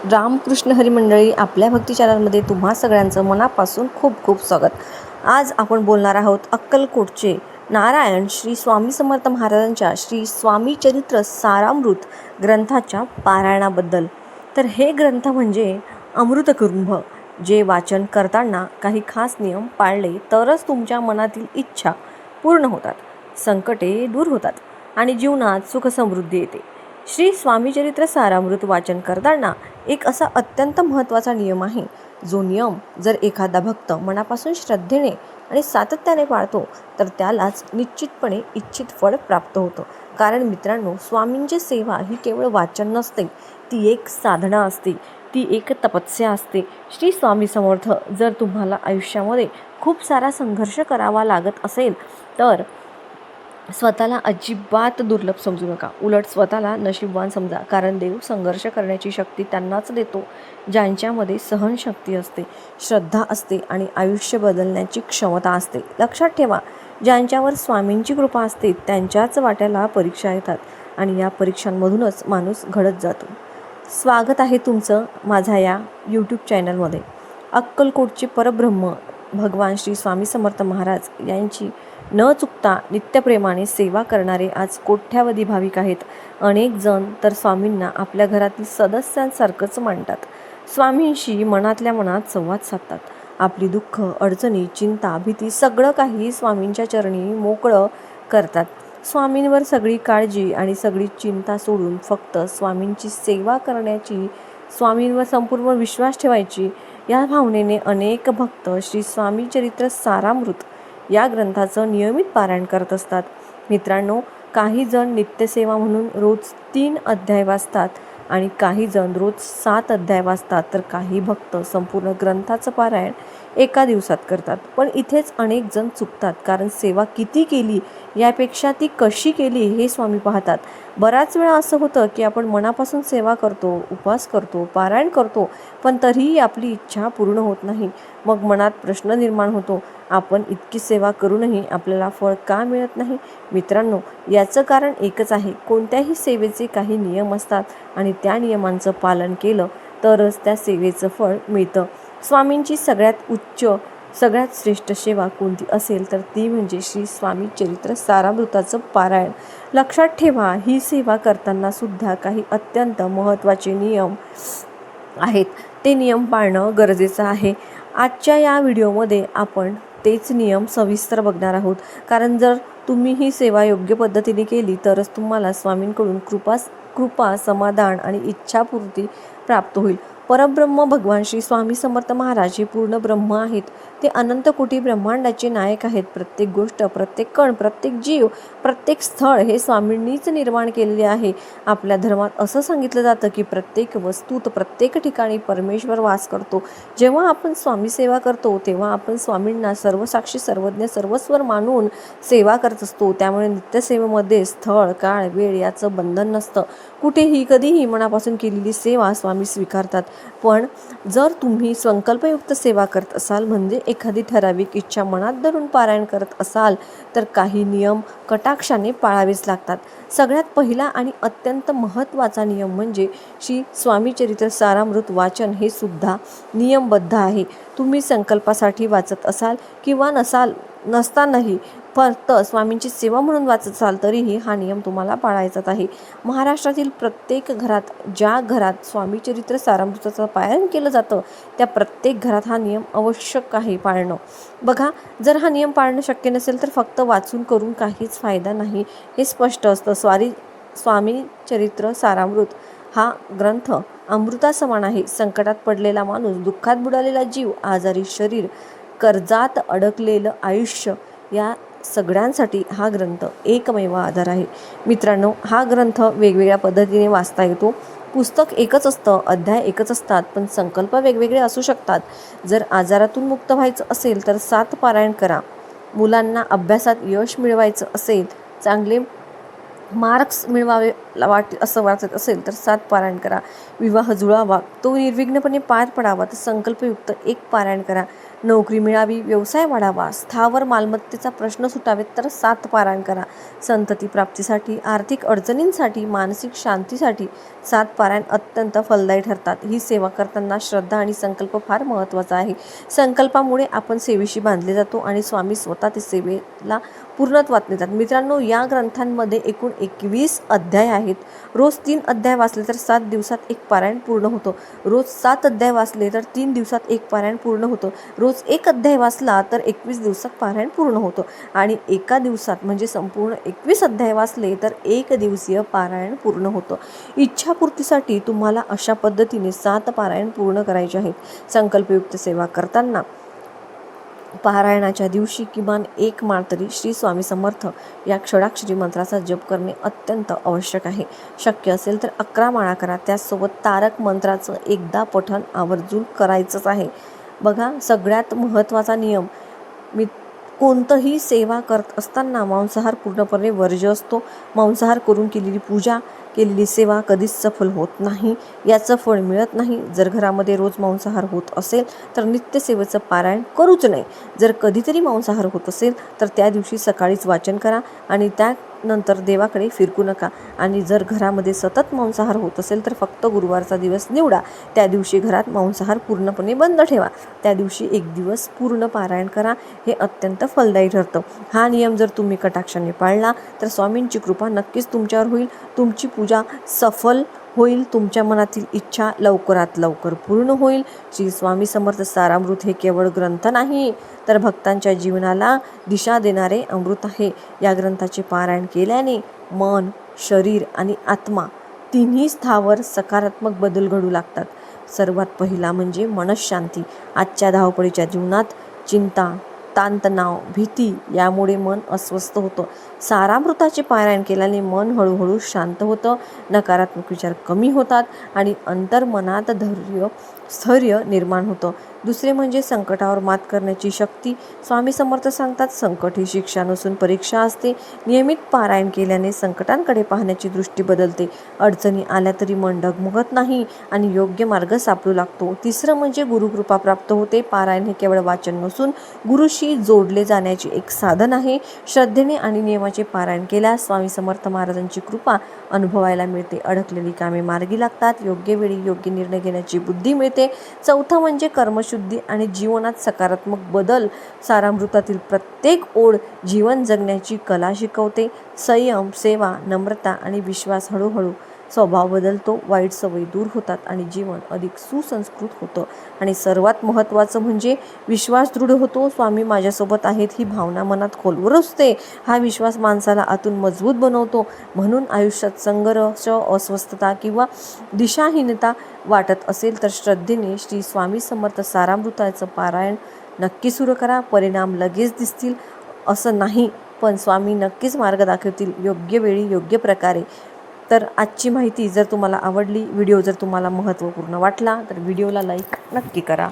रामकृष्ण हरी मंडळी, आपल्या भक्ती चॅनलमध्ये तुम्हा सगळ्यांचं मनापासून खूप खूप स्वागत. आज आपण बोलणार आहोत अक्कलकोटचे नारायण श्री स्वामी समर्थ महाराजांच्या श्री स्वामी चरित्र सारामृत ग्रंथाच्या पारायणाबद्दल. तर हे ग्रंथ म्हणजे अमृतकुंभ, जे वाचन करताना काही खास नियम पाळले तरच तुमच्या मनातील इच्छा पूर्ण होतात, संकटे दूर होतात आणि जीवनात सुख समृद्धी येते. श्री स्वामी चरित्र सारामृत वाचन करताना एक असा अत्यंत महत्त्वाचा नियम आहे, जो नियम जर एखादा भक्त मनापासून श्रद्धेने आणि सातत्याने पाळतो तर त्यालाच निश्चितपणे इच्छित फळ प्राप्त होतं. कारण मित्रांनो, स्वामींची सेवा ही केवळ वाचन नसते, ती एक साधना असते, ती एक तपस्या असते. श्री स्वामी समर्थ, जर तुम्हाला आयुष्यामध्ये खूप सारा संघर्ष करावा लागत असेल तर स्वतःला अजिबात दुर्लभ समजू नका, उलट स्वतःला नशीबवान समजा. कारण देव संघर्ष करण्याची शक्ती त्यांनाच देतो ज्यांच्यामध्ये सहनशक्ती असते, श्रद्धा असते आणि आयुष्य बदलण्याची क्षमता असते. लक्षात ठेवा, ज्यांच्यावर स्वामींची कृपा असते त्यांच्याच वाट्याला परीक्षा येतात आणि या परीक्षांमधूनच माणूस घडत जातो. स्वागत आहे तुमचं माझ्या या यूट्यूब चॅनलमध्ये. अक्कलकोटचे परब्रह्म भगवान श्री स्वामी समर्थ महाराज यांची न चुकता नित्यप्रेमाने सेवा करणारे आज कोट्यावधी भाविक आहेत. अनेक जण तर स्वामींना आपल्या घरातील सदस्यांसारखंच मानतात. स्वामींशी मनातल्या मनात संवाद साधतात. आपली दुःख, अडचणी, चिंता, भीती सगळं काही स्वामींच्या चरणी मोकळं करतात. स्वामींवर सगळी काळजी आणि सगळी चिंता सोडून फक्त स्वामींची सेवा करण्याची, स्वामींवर संपूर्ण विश्वास ठेवायची, या भावनेने अनेक भक्त श्री स्वामी चरित्र सारामृत या ग्रंथाचं नियमित पारायण करत असतात. मित्रांनो, काही जण नित्यसेवा म्हणून रोज 3 अध्याय वाचतात आणि काही जण रोज 7 अध्याय वाचतात, तर काही भक्त संपूर्ण ग्रंथाचं पारायण एका दिवसात करतात. पण इथेच अनेक जण चुकतात, कारण सेवा किती केली यापेक्षा ती कशी केली हे स्वामी पाहतात. बऱ्याच वेळा असं होतं की आपण मनापासून सेवा करतो, उपवास करतो, पारायण करतो, पण तरीही आपली इच्छा पूर्ण होत नाही. मग मनात प्रश्न निर्माण होतो, आपण इतकी सेवा करूनही आपल्याला फळ का मिळत नाही? मित्रांनो, याचं कारण एकच आहे, कोणत्याही सेवेचे काही नियम असतात आणि त्या नियमांचं पालन केलं तरच त्या सेवेचं फळ मिळतं. स्वामींची सगळ्यात उच्च, सगळ्यात श्रेष्ठ सेवा कोणती असेल तर ती म्हणजे श्री स्वामी चरित्र सारामृताचं पारायण. लक्षात ठेवा, ही सेवा करताना सुद्धा काही अत्यंत महत्त्वाचे नियम आहेत, ते नियम पाळणं गरजेचं आहे. आजच्या या व्हिडिओमध्ये आपण तेच नियम सविस्तर बघणार आहोत. कारण जर तुम्ही ही सेवा योग्य पद्धतीने केली तरच तुम्हाला स्वामींकडून कृपा, समाधान आणि इच्छापूर्ती प्राप्त होईल. परब्रह्म भगवान श्री स्वामी समर्थ महाराज हे पूर्ण ब्रह्म आहेत. ते अनंत कोटी ब्रह्मांडाचे नायक आहेत. प्रत्येक गोष्ट, प्रत्येक कण, प्रत्येक जीव, प्रत्येक स्थळ हे स्वामींनीच निर्माण केलेले आहे. आपल्या धर्मात असं सांगितलं जातं की प्रत्येक वस्तूत, प्रत्येक ठिकाणी परमेश्वर वास करतो. जेव्हा आपण स्वामी सेवा करतो तेव्हा आपण स्वामींना सर्वसाक्षी, सर्वज्ञ, सर्वस्वर मानून सेवा करत असतो. त्यामुळे नित्यसेवेमध्ये स्थळ, काळ, वेळ याचं बंधन नसतं. कुठेही कधीही मनापासून केलेली सेवा स्वामी स्वीकारतात. पण जर तुम्ही संकल्पयुक्त सेवा करत असाल, म्हणजे एखादी ठराविक इच्छा मनात धरून पारायण करत असाल, तर काही नियम कटाक्षाने पाळावेच लागतात. सगळ्यात पहिला आणि अत्यंत महत्त्वाचा नियम म्हणजे श्री स्वामी चरित्र सारामृत वाचन हे सुद्धा नियमबद्ध आहे. तुम्ही संकल्पासाठी वाचत असाल किंवा नसतानाही फक्त स्वामींची सेवा म्हणून वाचत असाल तरीही हा नियम तुम्हाला पाळायचाच आहे. महाराष्ट्रातील प्रत्येक घरात, ज्या घरात स्वामी चरित्र सारामृताचं पारायण केलं जातं त्या प्रत्येक घरात हा नियम आवश्यक आहे पाळणं. बघा, जर हा नियम पाळणं शक्य नसेल तर फक्त वाचून करून काहीच फायदा नाही, हे स्पष्ट असतं. स्वामी चरित्र सारामृत हा ग्रंथ अमृतासमान आहे. संकटात पडलेला माणूस, दुःखात बुडालेला जीव, आजारी शरीर, कर्जात अडकलेलं आयुष्य, या सगळ्यांसाठी हा ग्रंथ एकमेव आधार आहे. मित्रांनो, हा ग्रंथ वेगवेगळ्या पद्धतीने वाचता येतो. पुस्तक एकच असतं, अध्याय एकच असतात, पण संकल्प वेगवेगळे असू शकतात. जर आजारातून मुक्त व्हायचं असेल तर 7 पारायण करा. मुलांना अभ्यासात यश मिळवायचं असेल, चांगले मार्क्स मिळवावे असं वाटत असेल तर 7 पारायण करा. विवाह जुळावा, तो निर्विघ्नपणे पार पडावा तर संकल्पयुक्त 1 पारायण करा. नोकरी मिळावी, व्यवसाय वाढावा, स्थावर मालमत्तेचा प्रश्न सुटावेत तर 7 पारायण करा. संतती प्राप्तीसाठी, आर्थिक अडचणींसाठी, मानसिक शांतीसाठी 7 पारायण अत्यंत फलदायी ठरतात. ही सेवा करताना श्रद्धा आणि संकल्प फार महत्त्वाचा आहे. संकल्पामुळे आपण सेवेशी बांधले जातो आणि स्वामी स्वतः ते सेवेला पूर्णत्वात नेतात. मित्रांनो, या ग्रंथांमध्ये एकूण 21 अध्याय आहेत. रोज 3 अध्याय वाचले तर 7 दिवसात एक पारायण पूर्ण होतं. रोज 7 अध्याय वाचले तर 3 दिवसात एक पारायण पूर्ण होतं. रोज 1 अध्याय वाचला तर 21 दिवसात पारायण पूर्ण होतं. आणि एका दिवसात म्हणजे संपूर्ण 21 अध्याय वाचले तर 1 दिवसीय पारायण पूर्ण होतं. इच्छापूर्तीसाठी तुम्हाला अशा पद्धतीने 7 पारायण पूर्ण करायचे आहेत. संकल्पयुक्त सेवा करताना पारायणाच्या दिवशी किमान 1 माळ तरी श्री स्वामी समर्थ या षडाक्षरी मंत्राचा जप करणे अत्यंत आवश्यक आहे. शक्य असेल तर 11 माळा करा. त्याचसोबत तारक मंत्राचं एकदा पठण आवर्जून करायचंच आहे. बघा, सगळ्यात महत्त्वाचा नियम, मी कोणतंही सेवा करत असताना मांसाहार पूर्णपणे वर्ज्य असतो. मांसाहार करून केलेली पूजा, केलेली सेवा कधीच सफल होत नाही, याचं फळ मिळत नाही. जर घरामध्ये रोज मांसाहार होत असेल तर नित्यसेवेचं पारायण करूच नये. जर कधीतरी मांसाहार होत असेल तर त्या दिवशी सकाळीच वाचन करा आणि त्यानंतर देवाकडे फिरकू नका. आणि जर घरामध्ये सतत मांसाहार होत असेल तर फक्त गुरुवारचा दिवस निवडा. त्या दिवशी घरात मांसाहार पूर्णपणे बंद ठेवा. त्या दिवशी 1 दिवस पूर्ण पारायण करा. हे अत्यंत फलदायी ठरतं. हा नियम जर तुम्ही कटाक्षाने पाळला तर स्वामींची कृपा नक्कीच तुमच्यावर होईल. तुमची पूजा सफल होईल. तुमच्या मनातील इच्छा लवकरात लवकर पूर्ण होईल. श्री स्वामी समर्थ सारामृत हे केवळ ग्रंथ नाही तर भक्तांच्या जीवनाला दिशा देणारे अमृत आहे. या ग्रंथाचे पारायण केल्याने मन, शरीर आणि आत्मा तिन्ही स्थावर सकारात्मक बदल घडू लागतात. सर्वात पहिला म्हणजे मनःशांती. आजच्या धावपळीच्या जीवनात चिंता, ताणतणाव, भीती यामुळे मन अस्वस्थ होतं. सारामृताचे पारायण केल्याने मन हळूहळू शांत होतं, नकारात्मक विचार कमी होतात आणि अंतर्मनात स्थैर्य निर्माण होतं. दुसरे म्हणजे संकटावर मात करण्याची शक्ती. स्वामी समर्थ सांगतात, संकट ही शिक्षा नसून परीक्षा असते. नियमित पारायण केल्याने संकटांकडे पाहण्याची दृष्टी बदलते. अडचणी आल्या तरी मन डगमगत नाही आणि योग्य मार्ग सापडू लागतो. तिसरं म्हणजे गुरुकृपा प्राप्त होते. पारायण हे केवळ वाचन नसून गुरुशी जोडले जाण्याचे एक साधन आहे. श्रद्धेने आणि नियमाचे पारायण केल्यास स्वामी समर्थ महाराजांची कृपा अनुभवायला मिळते. अडकलेली कामे मार्गी लागतात. योग्य वेळी योग्य निर्णय घेण्याची बुद्धी मिळते. चौथं म्हणजे कर्मशुद्धी आणि जीवनात सकारात्मक बदल. सारामृतातील प्रत्येक ओळ जीवन जगण्याची कला शिकवते. संयम, सेवा, नम्रता आणि विश्वास हळूहळू स्वभाव बदलतो. वाईट सवयी दूर होतात आणि जीवन अधिक सुसंस्कृत होतं. आणि सर्वात महत्त्वाचं म्हणजे विश्वास दृढ होतो. स्वामी माझ्यासोबत आहेत ही भावना मनात खोलवर असते. हा विश्वास माणसाला आतून मजबूत बनवतो. म्हणून आयुष्यात संघर्ष, अस्वस्थता किंवा दिशाहीनता वाटत असेल तर श्रद्धेने श्री स्वामी समर्थ सारामृताचं पारायण नक्की सुरू करा. परिणाम लगेच दिसतील असं नाही, पण स्वामी नक्कीच मार्ग दाखवतील, योग्य वेळी योग्य प्रकारे. तर आजची माहिती जर तुम्हाला आवडली, व्हिडिओ जर तुम्हाला महत्त्वपूर्ण वाटला तर व्हिडिओला लाईक नक्की करा.